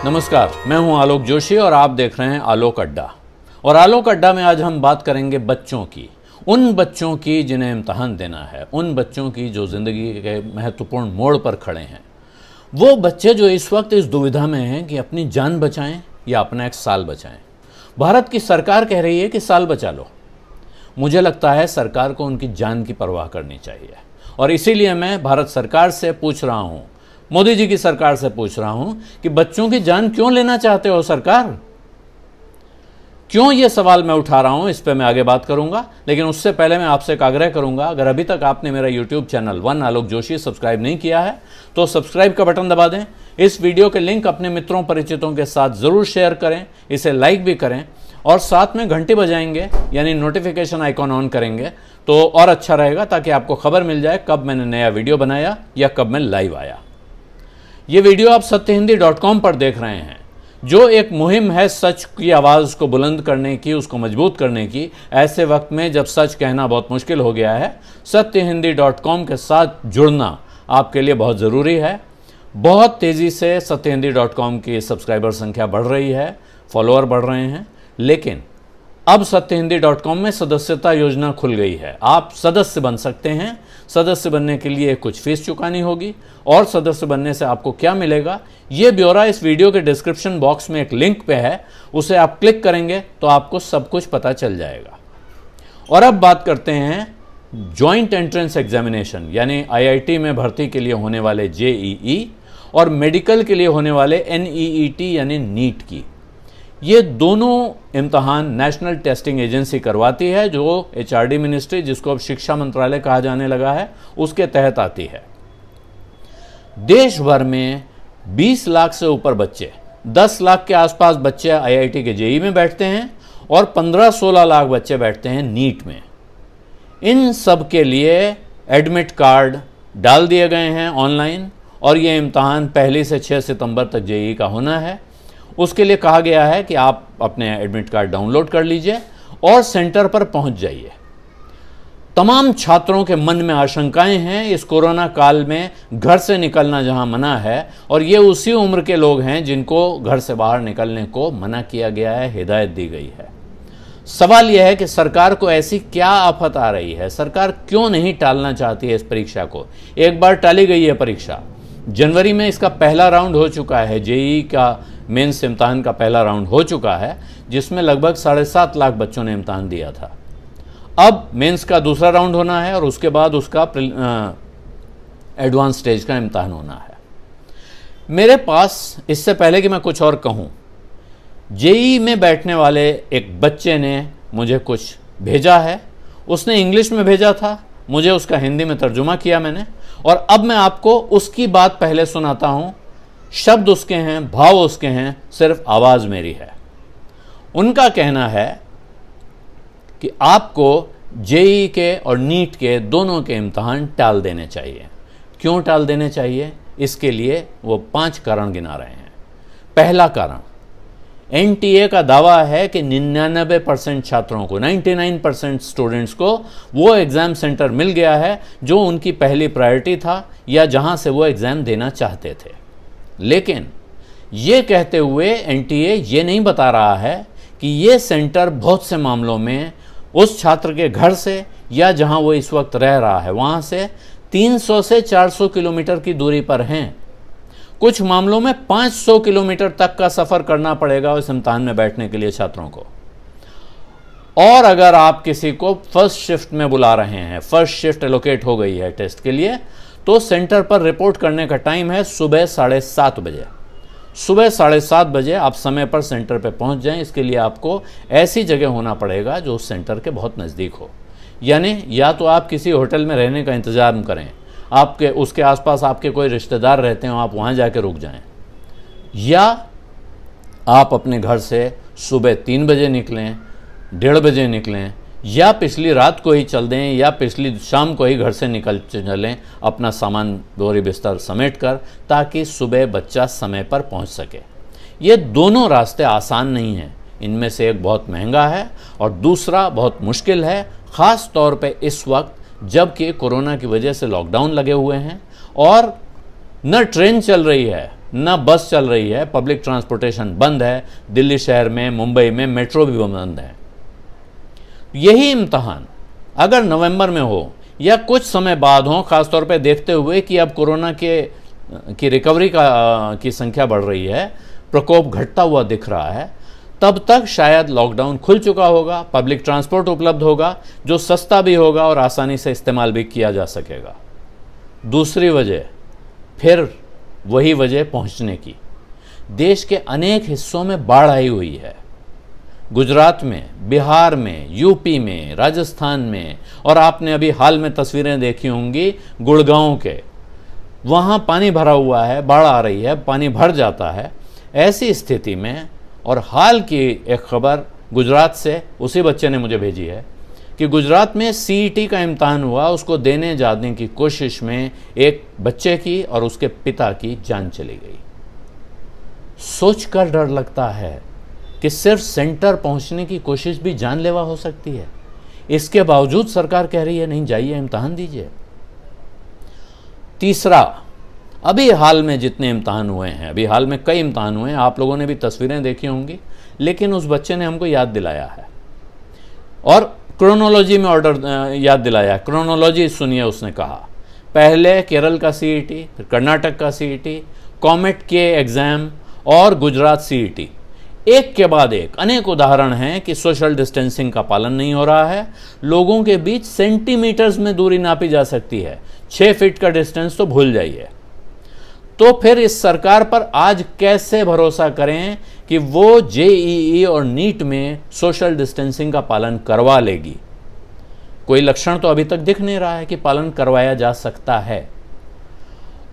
नमस्कार, मैं हूं आलोक जोशी और आप देख रहे हैं आलोक अड्डा। और आलोक अड्डा में आज हम बात करेंगे बच्चों की, उन बच्चों की जिन्हें इम्तहान देना है, उन बच्चों की जो ज़िंदगी के महत्वपूर्ण मोड़ पर खड़े हैं। वो बच्चे जो इस वक्त इस दुविधा में हैं कि अपनी जान बचाएं या अपना एक साल बचाएं। भारत की सरकार कह रही है कि साल बचा लो। मुझे लगता है सरकार को उनकी जान की परवाह करनी चाहिए और इसीलिए मैं भारत सरकार से पूछ रहा हूँ, मोदी जी की सरकार से पूछ रहा हूं कि बच्चों की जान क्यों लेना चाहते हो सरकार? क्यों ये सवाल मैं उठा रहा हूं, इस पे मैं आगे बात करूंगा। लेकिन उससे पहले मैं आपसे एक आग्रह करूंगा, अगर अभी तक आपने मेरा यूट्यूब चैनल वन आलोक जोशी सब्सक्राइब नहीं किया है तो सब्सक्राइब का बटन दबा दें। इस वीडियो के लिंक अपने मित्रों परिचितों के साथ जरूर शेयर करें, इसे लाइक भी करें और साथ में घंटी बजाएंगे यानी नोटिफिकेशन आइकॉन ऑन करेंगे तो और अच्छा रहेगा, ताकि आपको खबर मिल जाए कब मैंने नया वीडियो बनाया या कब मैं लाइव आया। ये वीडियो आप सत्यहिंदी.com पर देख रहे हैं, जो एक मुहिम है सच की आवाज़ को बुलंद करने की, उसको मजबूत करने की। ऐसे वक्त में जब सच कहना बहुत मुश्किल हो गया है, सत्यहिंदी.com के साथ जुड़ना आपके लिए बहुत ज़रूरी है। बहुत तेज़ी से सत्यहिंदी.com की सब्सक्राइबर संख्या बढ़ रही है, फॉलोअर बढ़ रहे हैं, लेकिन अब सत्यहिंदी.com में सदस्यता योजना खुल गई है। आप सदस्य बन सकते हैं। सदस्य बनने के लिए कुछ फीस चुकानी होगी और सदस्य बनने से आपको क्या मिलेगा, ये ब्यौरा इस वीडियो के डिस्क्रिप्शन बॉक्स में एक लिंक पे है, उसे आप क्लिक करेंगे तो आपको सब कुछ पता चल जाएगा। और अब बात करते हैं जॉइंट एंट्रेंस एग्जामिनेशन यानी IIT में भर्ती के लिए होने वाले JEE और मेडिकल के लिए होने वाले NEET यानी नीट की। ये दोनों इम्तहान नेशनल टेस्टिंग एजेंसी करवाती है, जो HRD मिनिस्ट्री, जिसको अब शिक्षा मंत्रालय कहा जाने लगा है, उसके तहत आती है। देश भर में 20 लाख से ऊपर बच्चे, 10 लाख के आसपास बच्चे IIT के JEE में बैठते हैं और 15-16 लाख बच्चे बैठते हैं नीट में। इन सब के लिए एडमिट कार्ड डाल दिए गए हैं ऑनलाइन और ये इम्तहान 1 से 6 सितंबर तक JEE का होना है। उसके लिए कहा गया है कि आप अपने एडमिट कार्ड डाउनलोड कर लीजिए और सेंटर पर पहुंच जाइए। तमाम छात्रों के मन में आशंकाएं हैं इस कोरोना काल में, घर से निकलना जहां मना है, और ये उसी उम्र के लोग हैं जिनको घर से बाहर निकलने को मना किया गया है, हिदायत दी गई है। सवाल यह है कि सरकार को ऐसी क्या आफत आ रही है, सरकार क्यों नहीं टालना चाहती है इस परीक्षा को? एक बार टाली गई है परीक्षा, जनवरी में इसका पहला राउंड हो चुका है, JEE का मेंस इम्तहान का पहला राउंड हो चुका है, जिसमें लगभग 7.5 लाख बच्चों ने इम्तहान दिया था। अब मेंस का दूसरा राउंड होना है और उसके बाद उसका एडवांस स्टेज का इम्तहान होना है। मेरे पास, इससे पहले कि मैं कुछ और कहूँ, JEE में बैठने वाले एक बच्चे ने मुझे कुछ भेजा है। उसने इंग्लिश में भेजा था, मुझे उसका हिंदी में तर्जुमा किया मैंने, और अब मैं आपको उसकी बात पहले सुनाता हूँ। शब्द उसके हैं, भाव उसके हैं, सिर्फ आवाज़ मेरी है। उनका कहना है कि आपको JEE के और नीट के दोनों के इम्तहान टाल देने चाहिए। क्यों टाल देने चाहिए? इसके लिए वो 5 कारण गिना रहे हैं। पहला कारण, NTA का दावा है कि 99% छात्रों को, 99% स्टूडेंट्स को वो एग्ज़ाम सेंटर मिल गया है जो उनकी पहली प्रायोरिटी था या जहां से वो एग्ज़ाम देना चाहते थे। लेकिन ये कहते हुए NTA ये नहीं बता रहा है कि ये सेंटर बहुत से मामलों में उस छात्र के घर से या जहां वो इस वक्त रह रहा है वहां से 300 से 400 किलोमीटर की दूरी पर हैं। कुछ मामलों में 500 किलोमीटर तक का सफ़र करना पड़ेगा उस इम्तहान में बैठने के लिए छात्रों को। और अगर आप किसी को फर्स्ट शिफ्ट में बुला रहे हैं, फर्स्ट शिफ्ट एलोकेट हो गई है टेस्ट के लिए, तो सेंटर पर रिपोर्ट करने का टाइम है सुबह 7:30 बजे। सुबह 7:30 बजे आप समय पर सेंटर पर पहुंच जाएं। इसके लिए आपको ऐसी जगह होना पड़ेगा जो उस सेंटर के बहुत नज़दीक हो। यानी या तो आप किसी होटल में रहने का इंतज़ार करें, आपके उसके आसपास आपके कोई रिश्तेदार रहते हो, आप वहाँ जाके रुक जाएं, या आप अपने घर से सुबह 3 बजे निकलें, 1:30 बजे निकलें, या पिछली रात को ही चल दें, या पिछली शाम को ही घर से निकल चलें अपना सामान बोरी बिस्तर समेट कर, ताकि सुबह बच्चा समय पर पहुंच सके। ये दोनों रास्ते आसान नहीं हैं, इनमें से एक बहुत महंगा है और दूसरा बहुत मुश्किल है, ख़ास तौर पे इस वक्त जबकि कोरोना की वजह से लॉकडाउन लगे हुए हैं और न ट्रेन चल रही है न बस चल रही है, पब्लिक ट्रांसपोर्टेशन बंद है, दिल्ली शहर में, मुंबई में मेट्रो भी बंद है। यही इम्तहान अगर नवंबर में हो या कुछ समय बाद हो, ख़ासतौर पे देखते हुए कि अब कोरोना की रिकवरी की संख्या बढ़ रही है, प्रकोप घटता हुआ दिख रहा है, तब तक शायद लॉकडाउन खुल चुका होगा, पब्लिक ट्रांसपोर्ट उपलब्ध होगा जो सस्ता भी होगा और आसानी से इस्तेमाल भी किया जा सकेगा। दूसरी वजह फिर वही वजह पहुंचने की, देश के अनेक हिस्सों में बाढ़ आई हुई है, गुजरात में, बिहार में, यूपी में, राजस्थान में, और आपने अभी हाल में तस्वीरें देखी होंगी गुड़गांव के, वहाँ पानी भरा हुआ है, बाढ़ आ रही है, पानी भर जाता है। ऐसी स्थिति में, और हाल की एक खबर गुजरात से उसी बच्चे ने मुझे भेजी है कि गुजरात में सीईटी का इम्तहान हुआ, उसको देने जाने की कोशिश में एक बच्चे की और उसके पिता की जान चली गई। सोचकर डर लगता है कि सिर्फ सेंटर पहुंचने की कोशिश भी जानलेवा हो सकती है। इसके बावजूद सरकार कह रही है नहीं, जाइए इम्तहान दीजिए। तीसरा, अभी हाल में जितने इम्तहान हुए हैं, अभी हाल में कई इम्तहान हुए हैं, आप लोगों ने भी तस्वीरें देखी होंगी, लेकिन उस बच्चे ने हमको याद दिलाया है और क्रोनोलॉजी में ऑर्डर याद दिलाया। क्रोनोलॉजी सुनिए, उसने कहा पहले केरल का सीईटी, फिर कर्नाटक का सीईटी, कॉमेट के एग्ज़ाम और गुजरात सीईटी, एक के बाद एक अनेक उदाहरण हैं कि सोशल डिस्टेंसिंग का पालन नहीं हो रहा है, लोगों के बीच सेंटीमीटर्स में दूरी नापी जा सकती है, 6 फीट का डिस्टेंस तो भूल जाइए। तो फिर इस सरकार पर आज कैसे भरोसा करें कि वो जेईई और नीट में सोशल डिस्टेंसिंग का पालन करवा लेगी? कोई लक्षण तो अभी तक दिख नहीं रहा है कि पालन करवाया जा सकता है।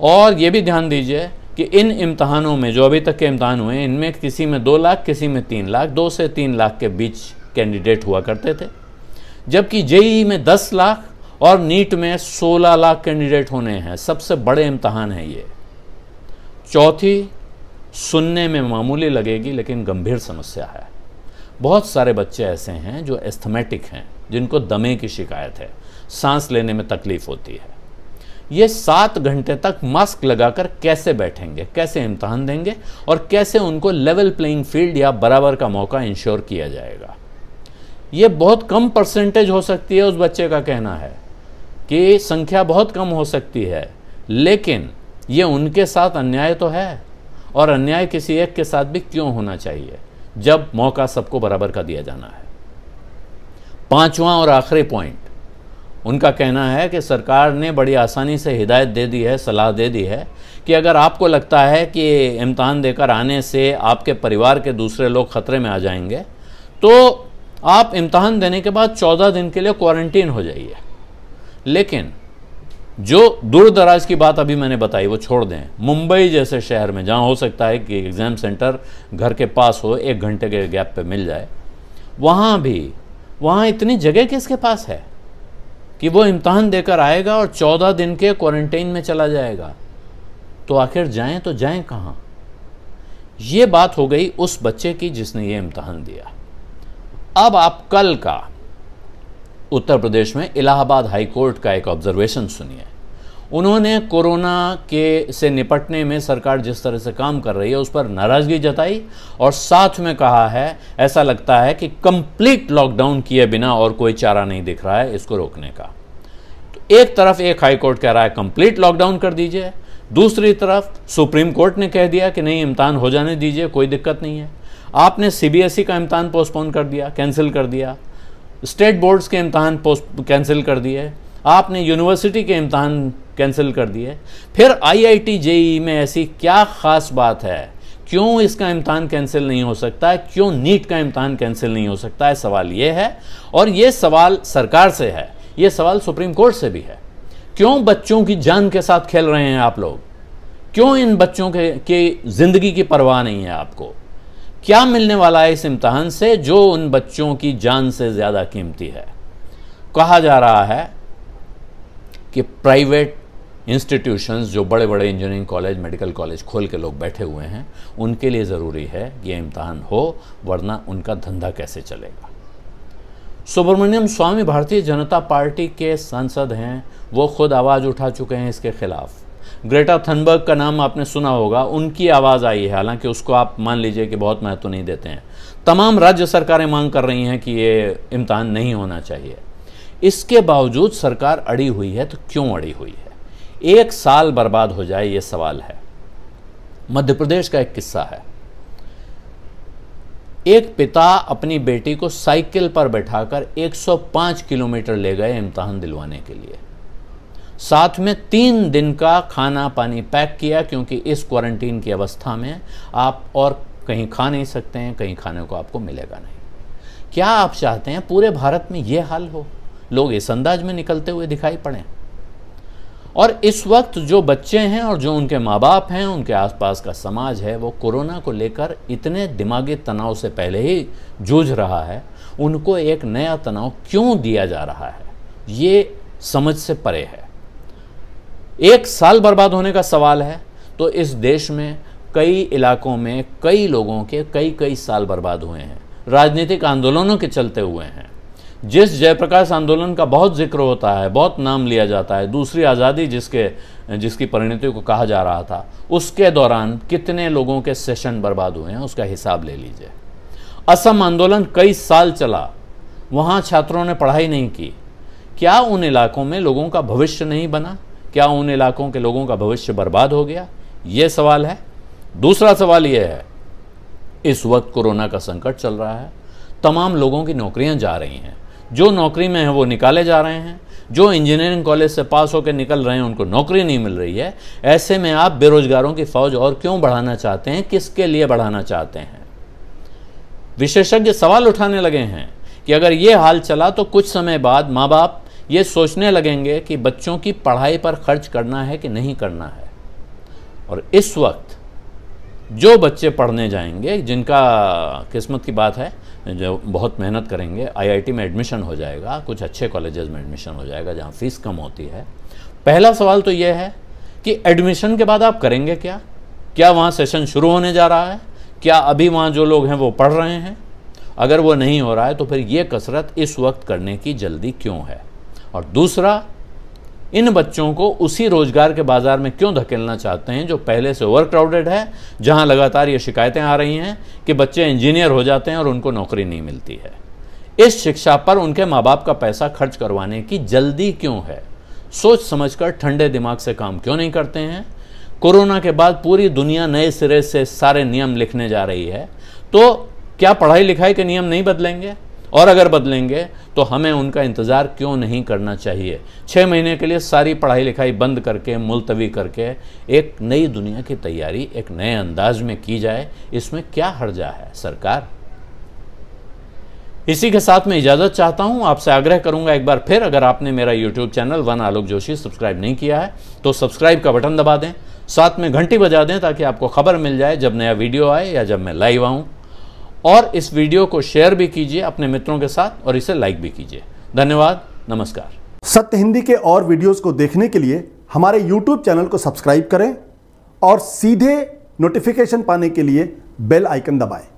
और ये भी ध्यान दीजिए कि इन इम्तहानों में जो अभी तक के इम्तहान हुए, इनमें किसी में 2 लाख, किसी में 3 लाख, 2 से 3 लाख के बीच कैंडिडेट हुआ करते थे, जबकि जेईई में 10 लाख और नीट में 16 लाख कैंडिडेट होने हैं। सबसे बड़े इम्तहान है ये। चौथी, सुनने में मामूली लगेगी लेकिन गंभीर समस्या है। बहुत सारे बच्चे ऐसे हैं जो एस्थमेटिक हैं, जिनको दमे की शिकायत है, सांस लेने में तकलीफ होती है। ये 7 घंटे तक मास्क लगाकर कैसे बैठेंगे, कैसे इम्तहान देंगे और कैसे उनको लेवल प्लेइंग फील्ड या बराबर का मौका इंश्योर किया जाएगा? ये बहुत कम परसेंटेज हो सकती है, उस बच्चे का कहना है कि संख्या बहुत कम हो सकती है, लेकिन ये उनके साथ अन्याय तो है, और अन्याय किसी एक के साथ भी क्यों होना चाहिए जब मौका सबको बराबर का दिया जाना है। 5वां और आखिरी पॉइंट, उनका कहना है कि सरकार ने बड़ी आसानी से हिदायत दे दी है, सलाह दे दी है कि अगर आपको लगता है कि इम्तहान देकर आने से आपके परिवार के दूसरे लोग खतरे में आ जाएंगे, तो आप इम्तहान देने के बाद 14 दिन के लिए क्वारंटीन हो जाइए। लेकिन जो दूर दराज की बात अभी मैंने बताई वो छोड़ दें। मुंबई जैसे शहर में, जहाँ हो सकता है कि एग्ज़ाम सेंटर घर के पास हो, 1 घंटे के गैप पे मिल जाए, वहाँ इतनी जगह किसके पास है कि वो इम्तहान देकर आएगा और 14 दिन के क्वारंटाइन में चला जाएगा? तो आखिर जाएं तो जाएं कहाँ? ये बात हो गई उस बच्चे की जिसने ये इम्तहान दिया। अब आप कल का उत्तर प्रदेश में इलाहाबाद हाई कोर्ट का एक ऑब्जर्वेशन सुनिए। उन्होंने कोरोना के से निपटने में सरकार जिस तरह से काम कर रही है उस पर नाराज़गी जताई और साथ में कहा है ऐसा लगता है कि कंप्लीट लॉकडाउन किए बिना और कोई चारा नहीं दिख रहा है इसको रोकने का। तो एक तरफ एक हाई कोर्ट कह रहा है कंप्लीट लॉकडाउन कर दीजिए, दूसरी तरफ सुप्रीम कोर्ट ने कह दिया कि नहीं, इम्तहान हो जाने दीजिए, कोई दिक्कत नहीं है। आपने सीबीएसई का इम्तहान पोस्टपोन कर दिया, कैंसिल कर दिया, स्टेट बोर्ड्स के इम्तहान कैंसिल कर दिए, आपने यूनिवर्सिटी के इम्तहान कैंसिल कर दिए। फिर आईआईटी जेईई में ऐसी क्या ख़ास बात है, क्यों इसका इम्तहान कैंसिल नहीं हो सकता है, क्यों नीट का इम्तहान कैंसिल नहीं हो सकता है? सवाल ये है, और ये सवाल सरकार से है, ये सवाल सुप्रीम कोर्ट से भी है। क्यों बच्चों की जान के साथ खेल रहे हैं आप लोग? क्यों इन बच्चों के ज़िंदगी की परवाह नहीं है आपको? क्या मिलने वाला है इस इम्तहान से जो उन बच्चों की जान से ज़्यादा कीमती है? कहा जा रहा है कि प्राइवेट इंस्टीट्यूशंस, जो बड़े बड़े इंजीनियरिंग कॉलेज, मेडिकल कॉलेज खोल के लोग बैठे हुए हैं, उनके लिए ज़रूरी है ये इम्तहान हो, वरना उनका धंधा कैसे चलेगा? सुब्रमण्यम स्वामी भारतीय जनता पार्टी के सांसद हैं, वो खुद आवाज़ उठा चुके हैं इसके खिलाफ। ग्रेटा थनबर्ग का नाम आपने सुना होगा, उनकी आवाज़ आई है, हालांकि उसको आप मान लीजिए कि बहुत महत्व नहीं देते हैं। तमाम राज्य सरकारें मांग कर रही हैं कि ये इम्तहान नहीं होना चाहिए। इसके बावजूद सरकार अड़ी हुई है। तो क्यों अड़ी हुई है? 1 साल बर्बाद हो जाए, ये सवाल है। मध्य प्रदेश का एक किस्सा है। एक पिता अपनी बेटी को साइकिल पर बैठाकर 105 किलोमीटर ले गए इम्तहान दिलवाने के लिए। साथ में 3 दिन का खाना पानी पैक किया, क्योंकि इस क्वारंटीन की अवस्था में आप और कहीं खा नहीं सकते हैं, कहीं खाने को आपको मिलेगा नहीं। क्या आप चाहते हैं पूरे भारत में ये हाल हो? लोग इस अंदाज में निकलते हुए दिखाई पड़े। और इस वक्त जो बच्चे हैं और जो उनके माँ बाप हैं, उनके आसपास का समाज है, वो कोरोना को लेकर इतने दिमागी तनाव से पहले ही जूझ रहा है। उनको एक नया तनाव क्यों दिया जा रहा है, ये समझ से परे है। 1 साल बर्बाद होने का सवाल है तो इस देश में कई इलाकों में कई लोगों के कई साल बर्बाद हुए हैं, राजनीतिक आंदोलनों के चलते हुए हैं। जिस जयप्रकाश आंदोलन का बहुत जिक्र होता है, बहुत नाम लिया जाता है, दूसरी आज़ादी जिसकी परिणति को कहा जा रहा था, उसके दौरान कितने लोगों के सेशन बर्बाद हुए हैं, उसका हिसाब ले लीजिए। असम आंदोलन कई साल चला, वहाँ छात्रों ने पढ़ाई नहीं की। क्या उन इलाकों में लोगों का भविष्य नहीं बना? क्या उन इलाकों के लोगों का भविष्य बर्बाद हो गया? ये सवाल है। दूसरा सवाल यह है, इस वक्त कोरोना का संकट चल रहा है, तमाम लोगों की नौकरियां जा रही हैं। जो नौकरी में है वो निकाले जा रहे हैं, जो इंजीनियरिंग कॉलेज से पास होकर निकल रहे हैं उनको नौकरी नहीं मिल रही है। ऐसे में आप बेरोजगारों की फौज और क्यों बढ़ाना चाहते हैं? किसके लिए बढ़ाना चाहते हैं? विशेषज्ञ सवाल उठाने लगे हैं कि अगर ये हाल चला तो कुछ समय बाद माँ बाप ये सोचने लगेंगे कि बच्चों की पढ़ाई पर खर्च करना है कि नहीं करना है। और इस वक्त जो बच्चे पढ़ने जाएंगे, जिनका किस्मत की बात है, जो बहुत मेहनत करेंगे, आईआईटी में एडमिशन हो जाएगा, कुछ अच्छे कॉलेजेस में एडमिशन हो जाएगा जहाँ फीस कम होती है। पहला सवाल तो यह है कि एडमिशन के बाद आप करेंगे क्या? क्या वहाँ सेशन शुरू होने जा रहा है? क्या अभी वहाँ जो लोग हैं वो पढ़ रहे हैं? अगर वो नहीं हो रहा है तो फिर ये कसरत इस वक्त करने की जल्दी क्यों है? और दूसरा, इन बच्चों को उसी रोजगार के बाजार में क्यों धकेलना चाहते हैं जो पहले से ओवर क्राउडेड है, जहां लगातार ये शिकायतें आ रही हैं कि बच्चे इंजीनियर हो जाते हैं और उनको नौकरी नहीं मिलती है। इस शिक्षा पर उनके माँ बाप का पैसा खर्च करवाने की जल्दी क्यों है? सोच समझकर ठंडे दिमाग से काम क्यों नहीं करते हैं? कोरोना के बाद पूरी दुनिया नए सिरे से सारे नियम लिखने जा रही है, तो क्या पढ़ाई लिखाई के नियम नहीं बदलेंगे? और अगर बदलेंगे तो हमें उनका इंतज़ार क्यों नहीं करना चाहिए? 6 महीने के लिए सारी पढ़ाई लिखाई बंद करके, मुलतवी करके एक नई दुनिया की तैयारी एक नए अंदाज में की जाए, इसमें क्या हर्जा है सरकार? इसी के साथ मैं इजाज़त चाहता हूं। आपसे आग्रह करूंगा एक बार फिर, अगर आपने मेरा यूट्यूब चैनल वन आलोक जोशी सब्सक्राइब नहीं किया है तो सब्सक्राइब का बटन दबा दें, साथ में घंटी बजा दें ताकि आपको खबर मिल जाए जब नया वीडियो आए या जब मैं लाइव आऊँ। और इस वीडियो को शेयर भी कीजिए अपने मित्रों के साथ और इसे लाइक भी कीजिए। धन्यवाद, नमस्कार। सत्य हिंदी के और वीडियोस को देखने के लिए हमारे YouTube चैनल को सब्सक्राइब करें और सीधे नोटिफिकेशन पाने के लिए बेल आइकन दबाएं।